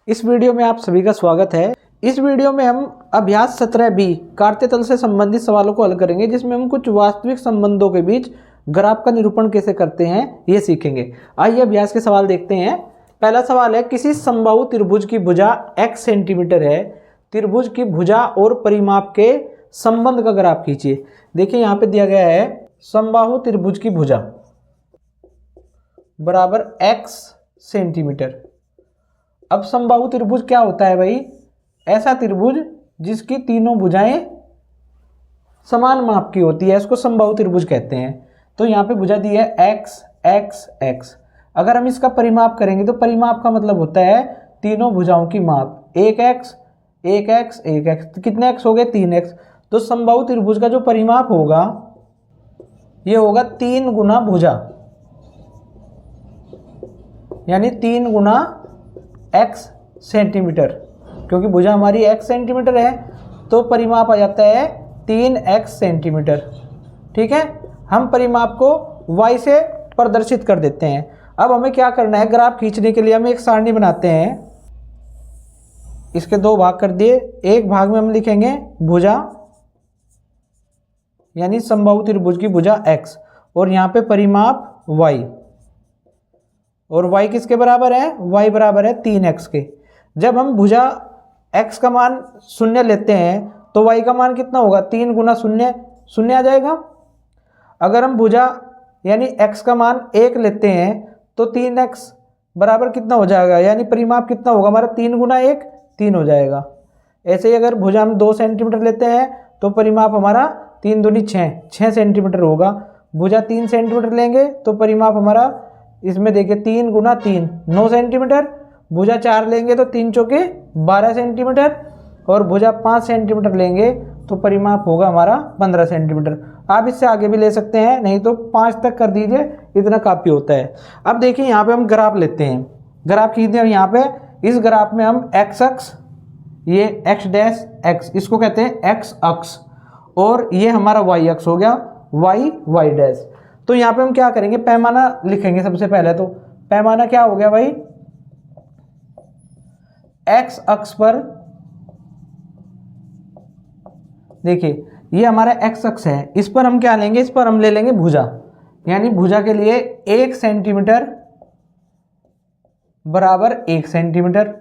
इस वीडियो में आप सभी का स्वागत है। इस वीडियो में हम अभ्यास 17B कार्तीय तल से संबंधित सवालों को हल करेंगे, जिसमें हम कुछ वास्तविक संबंधों के बीच ग्राफ का निरूपण कैसे करते हैं ये सीखेंगे। आइए अभ्यास के सवाल देखते हैं। पहला सवाल है, किसी समबाहु त्रिभुज की भुजा x सेंटीमीटर है। त्रिभुज की भुजा और परिमाप के संबंध का ग्राफ खींचिए। देखिए यहाँ पे दिया गया है समबाहु त्रिभुज की भुजा बराबर x सेंटीमीटर। अब समबाहु त्रिभुज क्या होता है भाई? ऐसा त्रिभुज जिसकी तीनों भुजाएं समान माप की होती है, इसको समबाहु त्रिभुज कहते हैं। तो यहाँ पे भुजा दी है x x x। अगर हम इसका परिमाप करेंगे तो परिमाप का मतलब होता है तीनों भुजाओं की माप। 1x 1x 1x, तो कितने x हो गए? 3x। तो समबाहु त्रिभुज का जो परिमाप होगा ये होगा 3 गुना भुजा, यानी 3 गुना x सेंटीमीटर। क्योंकि भुजा हमारी x सेंटीमीटर है तो परिमाप आ जाता है 3x सेंटीमीटर। ठीक है, हम परिमाप को y से प्रदर्शित कर देते हैं। अब हमें क्या करना है, ग्राफ खींचने के लिए हम एक सारणी बनाते हैं। इसके 2 भाग कर दिए। एक भाग में हम लिखेंगे भुजा, यानी समबाहु त्रिभुज की भुजा x, और यहाँ पे परिमाप y। और y किसके बराबर है? y बराबर है 3x के। जब हम भुजा x का मान 0 लेते हैं तो y का मान कितना होगा? 3 गुना 0, 0 आ जाएगा। अगर हम भुजा यानी x का मान 1 लेते हैं तो 3x बराबर कितना हो जाएगा? यानी परिमाप कितना होगा हमारा? 3 गुना 1 3 हो जाएगा। ऐसे ही अगर भुजा हम 2 सेंटीमीटर लेते हैं तो परिमाप हमारा 3 दूनी 6 सेंटीमीटर होगा। भुजा 3 सेंटीमीटर लेंगे तो परिमाप हमारा इसमें देखिए 3 गुना 3 9 सेंटीमीटर। भुजा 4 लेंगे तो 3 चौके 12 सेंटीमीटर, और भुजा 5 सेंटीमीटर लेंगे तो परिमाप होगा हमारा 15 सेंटीमीटर। आप इससे आगे भी ले सकते हैं, नहीं तो 5 तक कर दीजिए, इतना काफ़ी होता है। अब देखिए यहाँ पे हम ग्राफ लेते हैं। ग्राफ खींचते हैं। यहाँ पे इस ग्राफ में हम x अक्ष, ये x डैश x, इसको कहते हैं x अक्ष, और ये हमारा y अक्ष हो गया y डैश। तो यहाँ पे हम क्या करेंगे, पैमाना लिखेंगे। सबसे पहले तो पैमाना क्या हो गया भाई? x अक्ष पर देखिए ये हमारा x अक्ष है, इस पर हम क्या लेंगे? इस पर हम ले लेंगे भुजा, यानी भुजा के लिए 1 सेंटीमीटर बराबर 1 सेंटीमीटर।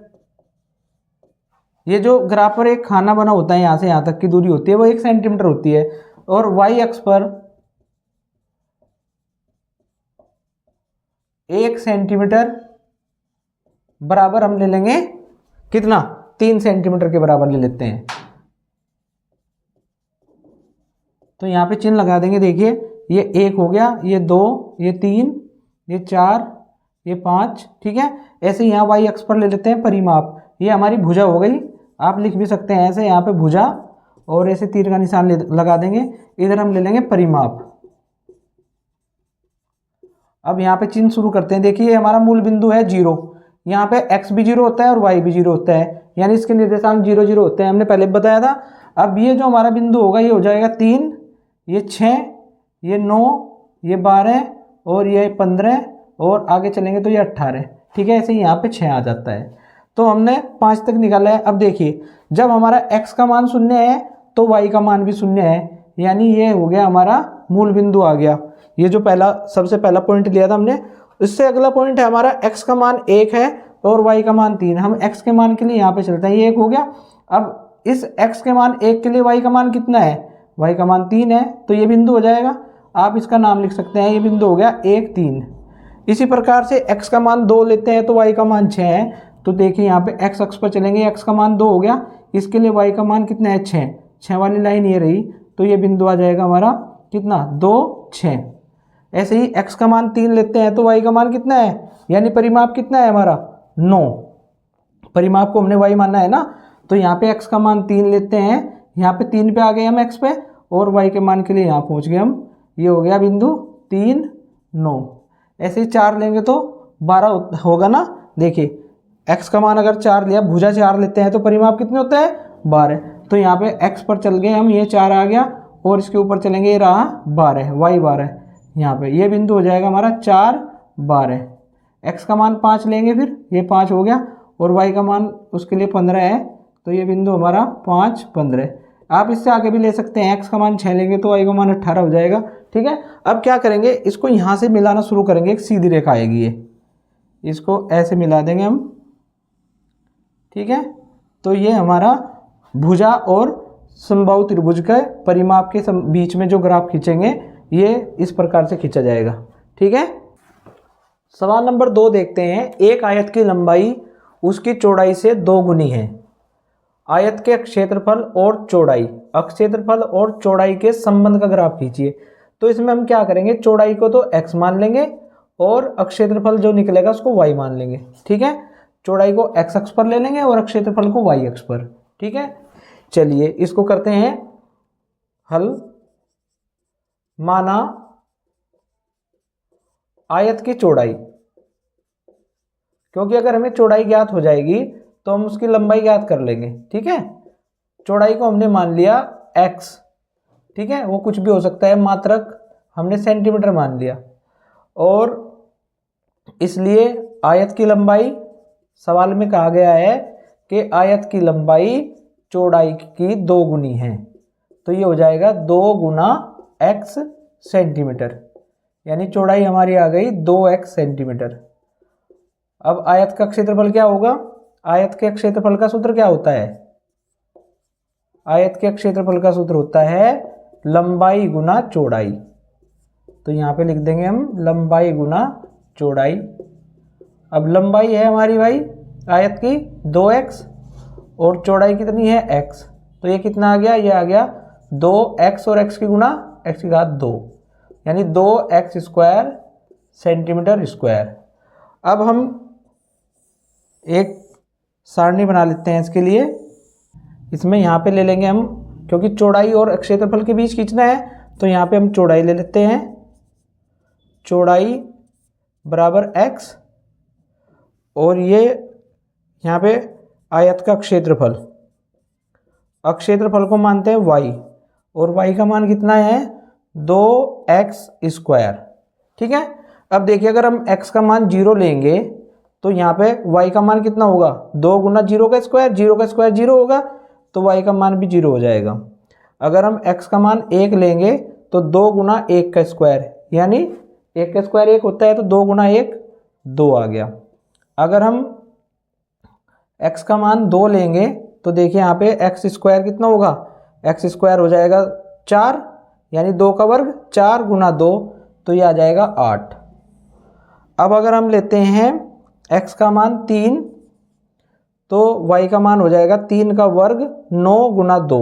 ये जो ग्राफ पर एक खाना बना होता है, यहाँ से यहाँ तक की दूरी होती है, वो 1 सेंटीमीटर होती है। और y अक्ष पर 1 सेंटीमीटर बराबर हम ले लेंगे कितना? 3 सेंटीमीटर के बराबर ले लेते हैं। तो यहाँ पे चिन्ह लगा देंगे। देखिए ये 1 हो गया, ये 2, ये 3, ये 4, ये 5। ठीक है, ऐसे यहाँ y अक्ष पर ले लेते हैं परिमाप। ये हमारी भुजा हो गई। आप लिख भी सकते हैं ऐसे, यहाँ पे भुजा और ऐसे तीर का निशान लगा देंगे। इधर हम ले लेंगे परिमाप। अब यहाँ पे चिन्ह शुरू करते हैं। देखिए हमारा मूल बिंदु है 0। यहाँ पे x भी 0 होता है और y भी 0 होता है, यानी इसके निर्देशांक 0 0 होते हैं, हमने पहले बताया था। अब ये जो हमारा बिंदु होगा ये हो जाएगा 3, ये 6, ये 9, ये 12 और ये 15, और आगे चलेंगे तो ये 18। ठीक है, ऐसे ही यहाँ पे 6 आ जाता है। तो हमने 5 तक निकाला है। अब देखिए जब हमारा x का मान 0 है तो y का मान भी 0 है, यानी ये हो गया हमारा मूल बिंदु आ गया। ये जो सबसे पहला पॉइंट लिया था हमने, इससे अगला पॉइंट है हमारा x का मान 1 है और y का मान 3। हम x के मान के लिए यहाँ पे चलते हैं, ये 1 हो गया। अब इस x के मान 1 के लिए y का मान कितना है? y का मान 3 है, तो ये बिंदु हो जाएगा। आप इसका नाम लिख सकते हैं, ये बिंदु हो गया 1 3। इसी प्रकार से x का मान 2 लेते हैं तो y का मान 6 है। तो देखिए यहाँ पे x अक्ष पर चलेंगे, x का मान 2 हो गया, इसके लिए y का मान कितना है? 6 वाली लाइन ये रही, तो ये बिंदु आ जाएगा हमारा कितना? 2 6। ऐसे ही x का मान 3 लेते हैं तो y का मान कितना है? यानी परिमाप कितना है हमारा? 9। परिमाप को हमने y माना है ना, तो यहाँ पे x का मान 3 लेते हैं। यहाँ पे 3 पे आ गए हम x पे, और y के मान के लिए यहाँ पहुँच गए हम। ये हो गया बिंदु 3 9। ऐसे ही 4 लेंगे तो 12 होगा ना। देखिए x का मान अगर 4 लिया, भुजा 4 लेते हैं तो परिमाप कितने होता है? 12। तो यहाँ पे x पर चल गए हम, ये 4 आ गया, और इसके ऊपर चलेंगे, ये रहा 12 y 12। यहाँ पे ये बिंदु हो जाएगा हमारा 4 12। x का मान 5 लेंगे, फिर ये 5 हो गया, और y का मान उसके लिए 15 है, तो ये बिंदु हमारा 5, 15। आप इससे आगे भी ले सकते हैं, x का मान 6 लेंगे तो y का मान 18 हो जाएगा। ठीक है, अब क्या करेंगे, इसको यहाँ से मिलाना शुरू करेंगे, एक सीधी रेखा आएगी ये, इसको ऐसे मिला देंगे हम। ठीक है, तो ये हमारा भुजा और समबाहु त्रिभुज के परिमाप के बीच में जो ग्राफ खींचेंगे ये इस प्रकार से खींचा जाएगा। ठीक है, सवाल नंबर 2 देखते हैं। एक आयत की लंबाई उसकी चौड़ाई से 2 गुनी है। आयत के क्षेत्रफल और चौड़ाई, क्षेत्रफल और चौड़ाई के संबंध का ग्राफ खींचिए। तो इसमें हम क्या करेंगे, चौड़ाई को तो x मान लेंगे और क्षेत्रफल जो निकलेगा उसको y मान लेंगे। ठीक है, चौड़ाई को x अक्ष पर ले लेंगे और क्षेत्रफल को y अक्ष पर। ठीक है, चलिए इसको करते हैं हल। माना आयत की चौड़ाई, क्योंकि अगर हमें चौड़ाई ज्ञात हो जाएगी तो हम उसकी लंबाई ज्ञात कर लेंगे। ठीक है, चौड़ाई को हमने मान लिया x। ठीक है, वो कुछ भी हो सकता है, मात्रक हमने सेंटीमीटर मान लिया, और इसलिए आयत की लंबाई, सवाल में कहा गया है कि आयत की लंबाई चौड़ाई की 2 गुनी है, तो ये हो जाएगा 2 गुना x सेंटीमीटर, यानी चौड़ाई हमारी आ गई 2x सेंटीमीटर। अब आयत का क्षेत्रफल क्या होगा, आयत के क्षेत्रफल का सूत्र क्या होता है, आयत के क्षेत्रफल का सूत्र होता है लंबाई गुना चौड़ाई। तो यहाँ पे लिख देंगे हम लंबाई गुना चौड़ाई। अब लंबाई है हमारी भाई आयत की 2x और चौड़ाई कितनी है x, तो ये कितना आ गया, ये आ गया 2x और x की गुना x की घात 2, यानी 2x स्क्वायर सेंटीमीटर स्क्वायर। अब हम एक सारणी बना लेते हैं इसके लिए। इसमें यहाँ पे ले लेंगे हम, क्योंकि चौड़ाई और क्षेत्रफल के बीच खींचना है, तो यहाँ पे हम चौड़ाई ले लेते हैं। चौड़ाई बराबर x और ये यहाँ पे आयत का क्षेत्रफल, क्षेत्रफल को मानते हैं y, और y का मान कितना है 2x स्क्वायर। ठीक है, अब देखिए अगर हम x का मान 0 लेंगे तो यहाँ पे y का मान कितना होगा, 2 गुना 0 का स्क्वायर, 0 का स्क्वायर 0 होगा, तो y का मान भी 0 हो जाएगा। अगर हम x का मान 1 लेंगे तो 2 गुना 1 का स्क्वायर, यानी 1 का स्क्वायर 1 होता है, तो 2 गुना 1 2 आ गया। अगर हम x का मान 2 लेंगे तो देखिए यहाँ पे x स्क्वायर कितना होगा, x स्क्वायर हो जाएगा 4, यानी 2 का वर्ग, 4 गुना 2, तो ये आ जाएगा 8। अब अगर हम लेते हैं x का मान 3, तो y का मान हो जाएगा 3 का वर्ग 9 गुना 2,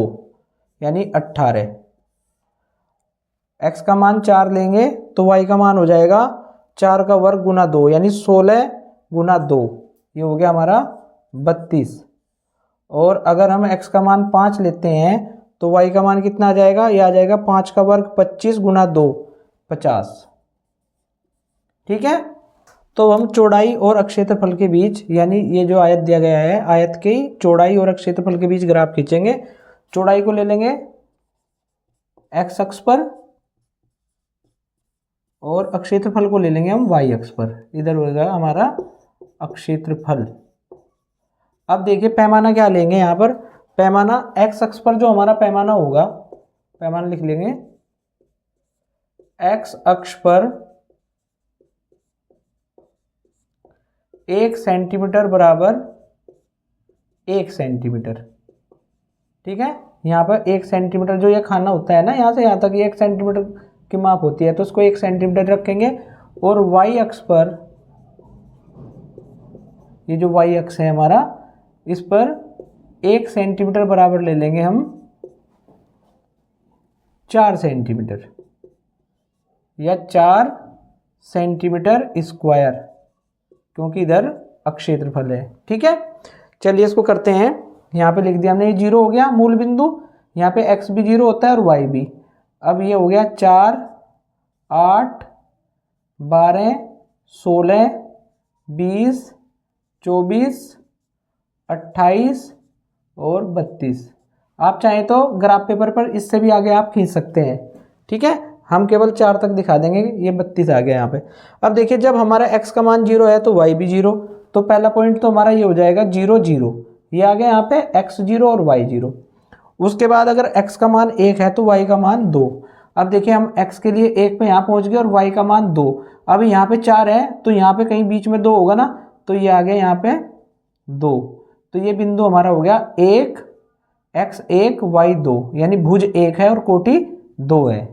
यानी 18। x का मान 4 लेंगे तो y का मान हो जाएगा 4 का वर्ग गुना 2, यानी 16 गुना 2, ये हो गया हमारा 32। और अगर हम x का मान 5 लेते हैं तो y का मान कितना आ जाएगा, ये आ जाएगा 5 का वर्ग 25 गुना 2, 50। ठीक है, तो हम चौड़ाई और क्षेत्रफल के बीच, यानी ये जो आयत दिया गया है, आयत की चौड़ाई और क्षेत्रफल के बीच ग्राफ खींचेंगे। चौड़ाई को ले लेंगे x अक्ष पर और क्षेत्रफल को ले लेंगे हम y अक्ष पर, इधर होगा हमारा क्षेत्रफल। अब देखिए पैमाना क्या लेंगे, यहाँ पर पैमाना x अक्ष पर जो हमारा पैमाना होगा, पैमाना लिख लेंगे x अक्ष पर 1 सेंटीमीटर बराबर 1 सेंटीमीटर। ठीक है, यहाँ पर 1 सेंटीमीटर जो ये खाना होता है ना, यहाँ से यहाँ तक ये 1 सेंटीमीटर की माप होती है, तो उसको 1 सेंटीमीटर रखेंगे। और y अक्ष पर, ये जो y अक्ष है हमारा, इस पर 1 सेंटीमीटर बराबर ले लेंगे हम 4 सेंटीमीटर, या 4 सेंटीमीटर स्क्वायर, क्योंकि इधर क्षेत्रफल है। ठीक है, चलिए इसको करते हैं। यहाँ पे लिख दिया हमने, ये 0 हो गया मूल बिंदु, यहाँ पे x भी 0 होता है और y भी। अब ये हो गया 4, 8, 12, 16, 20, 24, 28 और 32। आप चाहें तो ग्राफ पेपर पर इससे भी आगे आप खींच सकते हैं। ठीक है, हम केवल 4 तक दिखा देंगे, ये 32 आ गया यहाँ पे। अब देखिए जब हमारा x का मान 0 है तो y भी 0, तो पहला पॉइंट तो हमारा ये हो जाएगा 0 0, ये आ गया यहाँ पे x0 और y0। उसके बाद अगर x का मान 1 है तो y का मान 2। अब देखिए हम x के लिए 1 पे यहाँ पहुँच गए और y का मान 2। अब यहाँ पे 4 है तो यहाँ पे कहीं बीच में 2 होगा ना, तो ये आ गया यहाँ पे 2। तो ये बिंदु हमारा हो गया 1 x1 y2, यानी भुज 1 है और कोटि 2 है।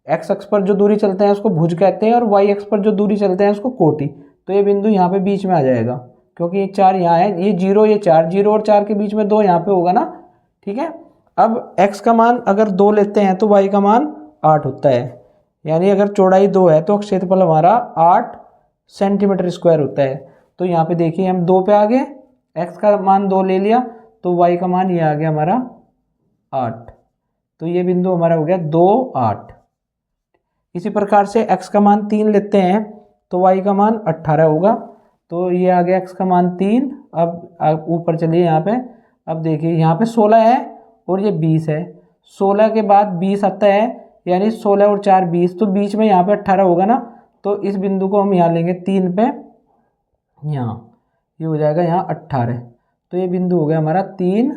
x अक्ष पर जो दूरी चलते हैं उसको भुज कहते हैं और y अक्ष पर जो दूरी चलते हैं उसको कोटि। तो ये बिंदु यहाँ पे बीच में आ जाएगा, क्योंकि ये 4 यहाँ है, ये 0 ये 4, 0 और 4 के बीच में 2 यहाँ पे होगा ना, ठीक है। अब x का मान अगर 2 लेते हैं तो y का मान 8 होता है, यानी अगर चौड़ाई 2 है तो क्षेत्रफल हमारा 8 सेंटीमीटर स्क्वायर होता है। तो यहाँ पे देखिए हम 2 पे आ गए, x का मान 2 ले लिया तो y का मान ये आ गया हमारा 8। तो ये बिंदु हमारा हो गया 2 8। इसी प्रकार से x का मान 3 लेते हैं तो y का मान 18 होगा। तो ये आ गया x का मान 3। अब ऊपर चलिए यहाँ पे, अब देखिए यहाँ पे 16 है और ये 20 है। 16 के बाद 20 आता है, यानी 16 और 4 20, तो बीच में यहाँ पे 18 होगा ना। तो इस बिंदु को हम यहाँ लेंगे 3 पे, यहाँ ये हो जाएगा यहाँ 18। तो ये बिंदु हो गया हमारा 3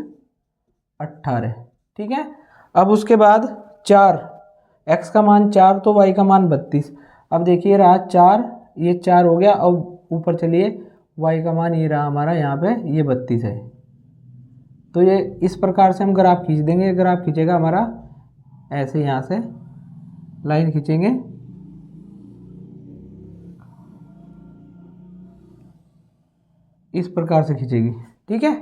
18, ठीक है। अब उसके बाद 4, x का मान 4 तो y का मान 32। अब देखिए रहा 4, ये 4 हो गया। अब ऊपर चलिए, y का मान ये रहा हमारा यहाँ पे, ये 32 है। तो ये इस प्रकार से हम ग्राफ खींच देंगे। ग्राफ खींचेगा हमारा ऐसे, यहाँ से लाइन खींचेंगे, इस प्रकार से खींचेगी, ठीक है।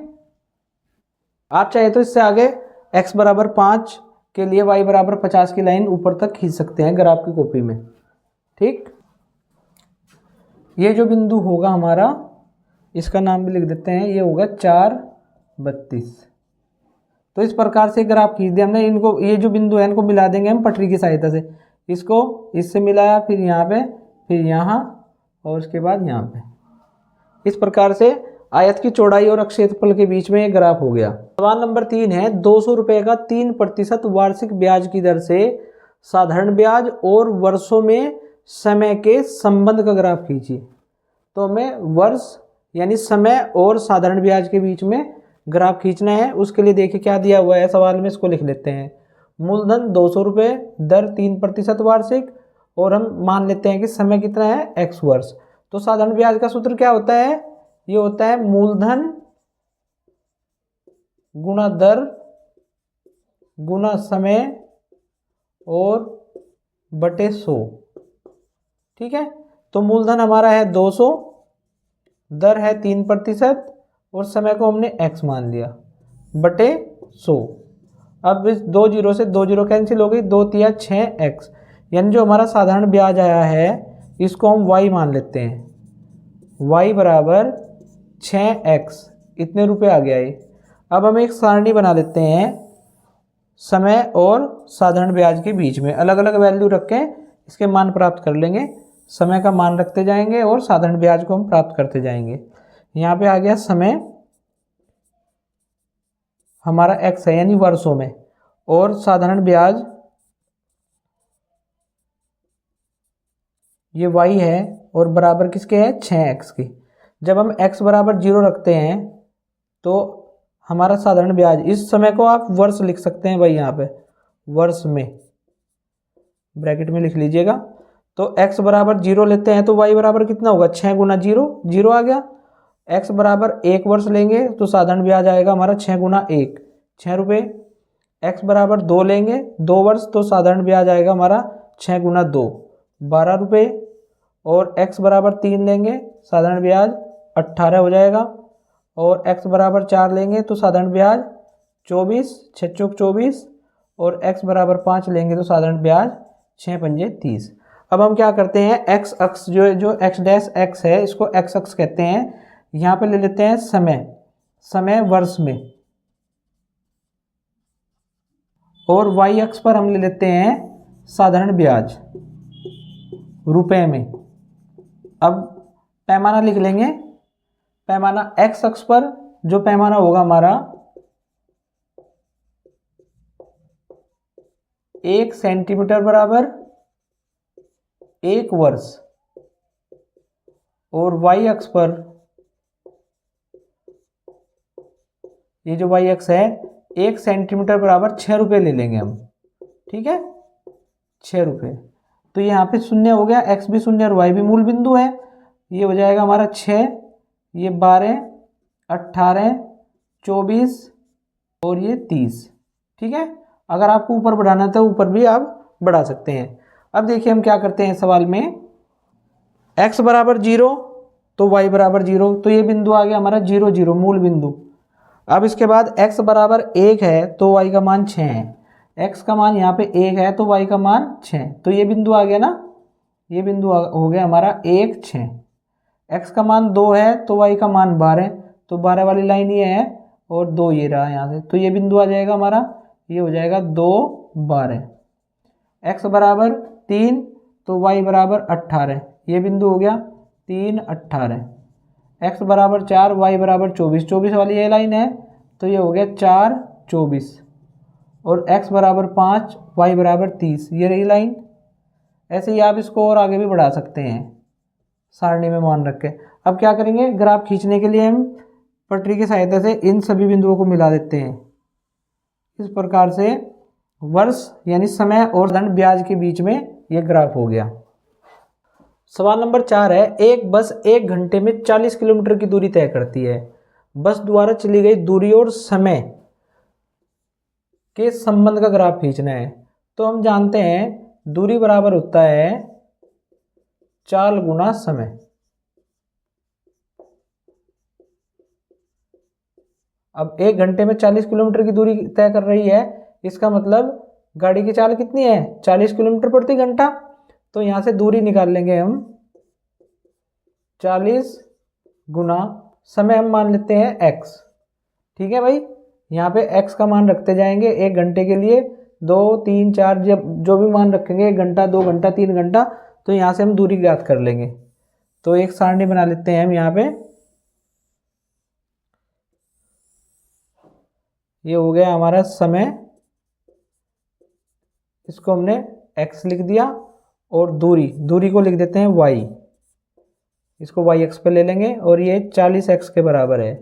आप चाहे तो इससे आगे x बराबर 5 के लिए y बराबर 50 की लाइन ऊपर तक खींच सकते हैं ग्राफ की कॉपी में, ठीक। ये जो बिंदु होगा हमारा, इसका नाम भी लिख देते हैं, ये होगा 4 32। तो इस प्रकार से ग्राफ खींच दिया हमने। इनको, ये जो बिंदु है इनको मिला देंगे हम पटरी की सहायता से। इसको इससे मिलाया, फिर यहाँ पे, फिर यहाँ, और उसके बाद यहाँ पे। इस प्रकार से आयत की चौड़ाई और क्षेत्रफल के बीच में ये ग्राफ हो गया। सवाल नंबर 3 है, 200 रुपये का 3% वार्षिक ब्याज की दर से साधारण ब्याज और वर्षों में समय के संबंध का ग्राफ खींचिए। तो हमें वर्ष यानी समय और साधारण ब्याज के बीच में ग्राफ खींचना है। उसके लिए देखिए क्या दिया हुआ है सवाल में, इसको लिख लेते हैं। मूलधन 200 रुपये, दर 3% वार्षिक, और हम मान लेते हैं कि समय कितना है, x वर्ष। तो साधारण ब्याज का सूत्र क्या होता है, ये होता है मूलधन गुणा दर गुणा समय और बटे 100, ठीक है। तो मूलधन हमारा है 200, दर है 3% और समय को हमने x मान लिया, बटे 100। अब इस 2 जीरो से 2 जीरो कैंसिल हो गई, 2 तिया 6x, यानी जो हमारा साधारण ब्याज आया है इसको हम y मान लेते हैं। y बराबर 6x, इतने रुपए आ गया ये। अब हम एक सारणी बना लेते हैं समय और साधारण ब्याज के बीच में, अलग अलग वैल्यू रख के इसके मान प्राप्त कर लेंगे। समय का मान रखते जाएंगे और साधारण ब्याज को हम प्राप्त करते जाएंगे। यहाँ पे आ गया समय हमारा x है, यानी वर्षों में, और साधारण ब्याज ये y है, और बराबर किसके है, 6x की। जब हम x बराबर 0 रखते हैं तो हमारा साधारण ब्याज, इस समय को आप वर्ष लिख सकते हैं भाई, यहाँ पे वर्ष में ब्रैकेट में लिख लीजिएगा। तो x बराबर 0 लेते हैं तो y बराबर कितना होगा, 6 गुना 0, 0 आ गया। x बराबर 1 वर्ष लेंगे तो साधारण ब्याज आएगा हमारा 6 गुना 1, 6 रुपये। x बराबर 2 लेंगे, 2 वर्ष, तो साधारण ब्याज आएगा हमारा 6 गुना 2, 12 रुपये। और x बराबर 3 लेंगे, साधारण ब्याज 18 हो जाएगा। और x बराबर 4 लेंगे तो साधारण ब्याज 24, 6 चौक 24। और x बराबर 5 लेंगे तो साधारण ब्याज 6 पंजे 30। अब हम क्या करते हैं, x अक्ष जो x डैश x है इसको x अक्ष कहते हैं। यहाँ पे ले लेते हैं समय, समय वर्ष में, और y अक्ष पर हम ले लेते हैं साधारण ब्याज रुपए में। अब पैमाना लिख लेंगे, पैमाना x अक्ष पर जो पैमाना होगा हमारा 1 सेंटीमीटर बराबर 1 वर्ष, और y अक्ष पर ये जो वाई एक्स है 1 सेंटीमीटर बराबर 6 रुपये ले लेंगे हम, ठीक है, 6 रुपये। तो यहाँ पे शून्य हो गया, एक्स भी शून्य और वाई भी मूल बिंदु है। ये हो जाएगा हमारा 6, ये 12, 18, 24 और ये 30, ठीक है। अगर आपको ऊपर बढ़ाना है तो ऊपर भी आप बढ़ा सकते हैं। अब देखिए हम क्या करते हैं सवाल में, x बराबर 0 तो y बराबर 0, तो ये बिंदु आ गया हमारा 0 0 मूल बिंदु। अब इसके बाद x बराबर 1 है तो y का मान 6 है, x का मान यहाँ पे 1 है तो y का मान 6, तो ये बिंदु आ गया ना, ये बिंदु हो गया हमारा 1 6। x का मान 2 है तो y का मान 12, तो 12 वाली लाइन ये है और 2 ये रहा यहाँ से, तो ये बिंदु आ जाएगा हमारा, ये हो जाएगा 2 12। x बराबर 3 तो y बराबर 18, ये बिंदु हो गया 3 18। x बराबर 4 y बराबर 24, 24 वाली ये लाइन है तो ये हो गया 4 24। और x बराबर 5 y बराबर 30, ये रही लाइन। ऐसे ही आप इसको और आगे भी बढ़ा सकते हैं सारणी में मान रख के। अब क्या करेंगे, ग्राफ खींचने के लिए हम पटरी की सहायता से इन सभी बिंदुओं को मिला देते हैं। इस प्रकार से वर्ष यानी समय और धन ब्याज के बीच में ये ग्राफ हो गया। सवाल नंबर 4 है, एक बस 1 घंटे में 40 किलोमीटर की दूरी तय करती है। बस द्वारा चली गई दूरी और समय के संबंध का ग्राफ खींचना है। तो हम जानते हैं दूरी बराबर होता है चाल गुना समय। अब 1 घंटे में 40 किलोमीटर की दूरी तय कर रही है, इसका मतलब गाड़ी की चाल कितनी है, 40 किलोमीटर प्रति घंटा। तो यहाँ से दूरी निकाल लेंगे हम, 40 गुना समय हम मान लेते हैं x, ठीक है भाई। यहाँ पे x का मान रखते जाएंगे 1 घंटे के लिए, 2 3 4 जब जो भी मान रखेंगे, 1 घंटा 2 घंटा 3 घंटा, तो यहाँ से हम दूरी ज्ञात कर लेंगे। तो एक सारणी बना लेते हैं हम यहाँ पे, ये हो गया हमारा समय, इसको हमने x लिख दिया, और दूरी को लिख देते हैं y, इसको y x पे ले लेंगे, और ये 40x के बराबर है।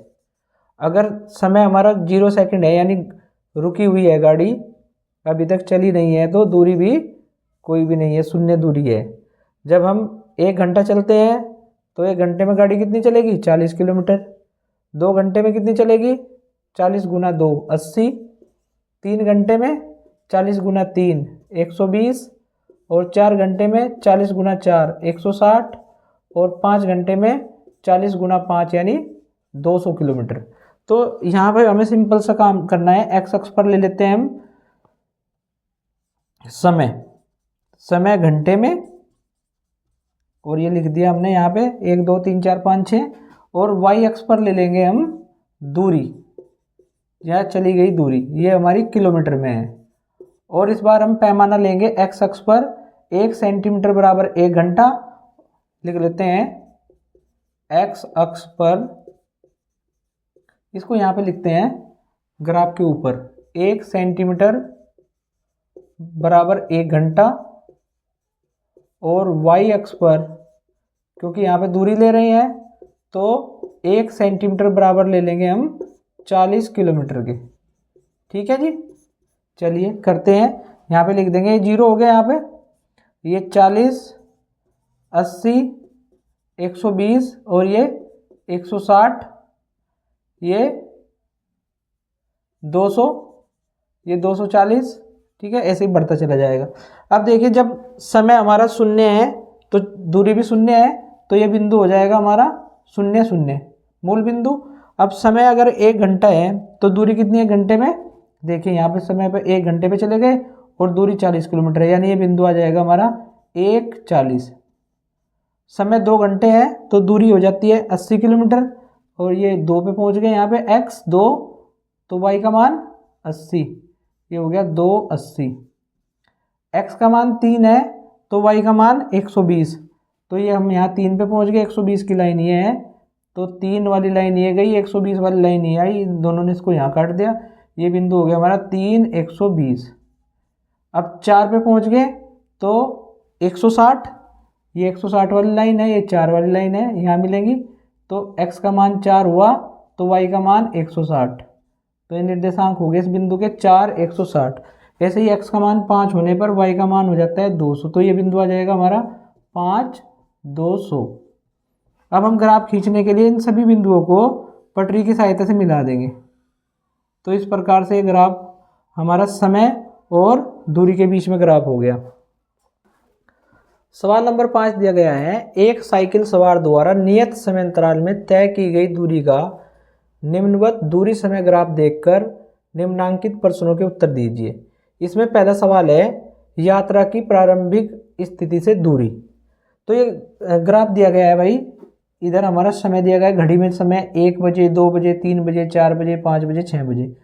अगर समय हमारा 0 सेकंड है यानी रुकी हुई है गाड़ी, अभी तक चली नहीं है, तो दूरी भी कोई भी नहीं है, शून्य दूरी है। जब हम 1 घंटा चलते हैं तो 1 घंटे में गाड़ी कितनी चलेगी, 40 किलोमीटर। 2 घंटे में कितनी चलेगी, 40 गुना 2 80। 3 घंटे में 40 गुना 3 120, और 4 घंटे में 40 गुना 4 160, और 5 घंटे में 40 गुना 5 यानी 200 किलोमीटर। तो यहाँ पर हमें सिंपल सा काम करना है, एक्स अक्ष पर ले लेते हैं हम समय घंटे में, और ये लिख दिया हमने यहाँ पे 1 2 3 4 5 6, और वाई अक्ष पर ले लेंगे हम दूरी, यहाँ चली गई दूरी, ये हमारी किलोमीटर में है। और इस बार हम पैमाना लेंगे एक्स अक्ष पर, 1 सेंटीमीटर बराबर 1 घंटा लिख लेते हैं एक्स अक्ष पर। इसको यहाँ पे लिखते हैं ग्राफ के ऊपर, 1 सेंटीमीटर बराबर 1 घंटा, और वाई अक्ष पर क्योंकि यहाँ पे दूरी ले रहे हैं तो 1 सेंटीमीटर बराबर ले लेंगे हम 40 किलोमीटर के, ठीक है जी। चलिए करते हैं, यहाँ पे लिख देंगे, 0 हो गया यहाँ पे, ये 40 80 120, और ये 160, ये 200, ये 240, ठीक है, ऐसे ही बढ़ता चला जाएगा। अब देखिए जब समय हमारा 0 है तो दूरी भी 0 है, तो ये बिंदु हो जाएगा हमारा 0 0 मूल बिंदु। अब समय अगर 1 घंटा है तो दूरी कितनी है घंटे में, देखिए यहाँ पे समय पे 1 घंटे पे चले गए, और दूरी 40 किलोमीटर है, यानी ये बिंदु आ जाएगा हमारा 1 40। समय 2 घंटे है तो दूरी हो जाती है 80 किलोमीटर, और ये 2 पे पहुँच गए यहाँ पे x 2, तो y का मान 80, ये हो गया 2 80। x का मान 3 है तो y का मान 120, तो ये हम यहाँ 3 पे पहुँच गए, 120 की लाइन ये है, तो 3 वाली लाइन ये गई, 120 वाली लाइन ये आई, दोनों ने इसको यहाँ काट दिया, ये बिंदु हो गया हमारा 3 120। अब 4 पे पहुँच गए तो 160, ये 160 वाली लाइन है, ये 4 वाली लाइन है, यहाँ मिलेंगी, तो x का मान 4 हुआ तो y का मान 160, तो ये निर्देशांक हो गए इस बिंदु के 4, 160। ऐसे ही x का मान 5 होने पर y का मान हो जाता है 200, तो ये बिंदु आ जाएगा हमारा 5, 200। अब हम ग्राफ खींचने के लिए इन सभी बिंदुओं को पटरी की सहायता से मिला देंगे। तो इस प्रकार से ग्राफ हमारा समय और दूरी के बीच में ग्राफ हो गया। सवाल नंबर 5 दिया गया है, एक साइकिल सवार द्वारा नियत समय अंतराल में तय की गई दूरी का निम्नवत दूरी समय ग्राफ देखकर निम्नांकित प्रश्नों के उत्तर दीजिए। इसमें पहला सवाल है, यात्रा की प्रारंभिक स्थिति से दूरी। तो ये ग्राफ दिया गया है भाई, इधर हमारा समय दिया गया है, घड़ी में समय 1 बजे, 2 बजे, 3 बजे, 4 बजे, 5 बजे, 6 बजे,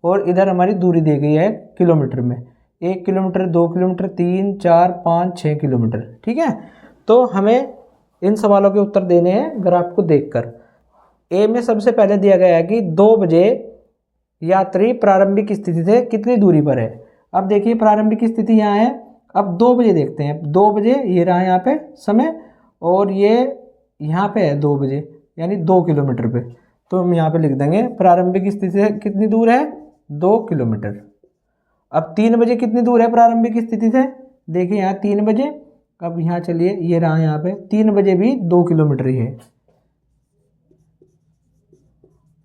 और इधर हमारी दूरी दी गई है किलोमीटर में, 1 किलोमीटर, 2 किलोमीटर, 3, 4, 5, 6 किलोमीटर। ठीक है, तो हमें इन सवालों के उत्तर देने हैं ग्राफ को देखकर। ए में सबसे पहले दिया गया है कि 2 बजे यात्री प्रारंभिक स्थिति से कितनी दूरी पर है। अब देखिए प्रारंभिक स्थिति यहाँ है, अब 2 बजे देखते हैं। 2 बजे ये रहा यहाँ पे समय, और ये यहाँ पे है 2 बजे, यानी 2 किलोमीटर पे। तो हम यहाँ पे लिख देंगे प्रारंभिक स्थिति से कितनी दूर है, 2 किलोमीटर। अब 3 बजे कितनी दूर है प्रारंभिक स्थिति से, देखिए यहाँ 3 बजे। अब यहाँ चलिए, ये रहा यहाँ पे 3 बजे भी 2 किलोमीटर ही है।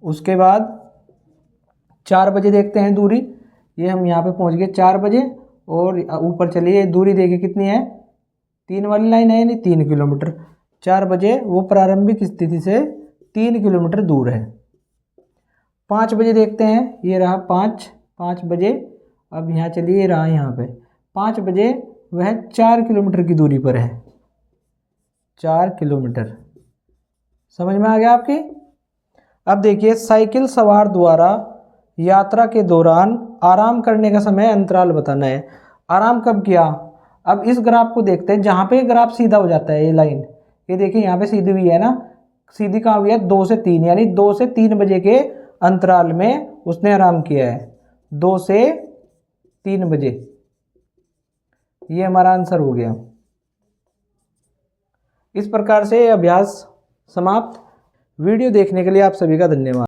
उसके बाद 4 बजे देखते हैं दूरी, ये हम यहाँ पे पहुँच गए 4 बजे, और ऊपर चलिए दूरी देखिए कितनी है, 3 वाली लाइन है, यानी 3 किलोमीटर। 4 बजे वो प्रारंभिक स्थिति से 3 किलोमीटर दूर है। 5 बजे देखते हैं, ये रहा 5 बजे। अब यहाँ चलिए, ये रहा यहाँ पे 5 बजे, वह 4 किलोमीटर की दूरी पर है, 4 किलोमीटर। समझ में आ गया आपकी। अब देखिए, साइकिल सवार द्वारा यात्रा के दौरान आराम करने का समय अंतराल बताना है। आराम कब किया, अब इस ग्राफ को देखते हैं, जहाँ पे ग्राफ सीधा हो जाता है, ये लाइन, ये देखिए यहाँ पे सीधी हुई है ना, सीधी कहाँ हुई है, 2 से 3, यानी 2 से 3 बजे के अंतराल में उसने आराम किया है, 2 से 3 बजे। ये हमारा आंसर हो गया। इस प्रकार से अभ्यास समाप्त। वीडियो देखने के लिए आप सभी का धन्यवाद।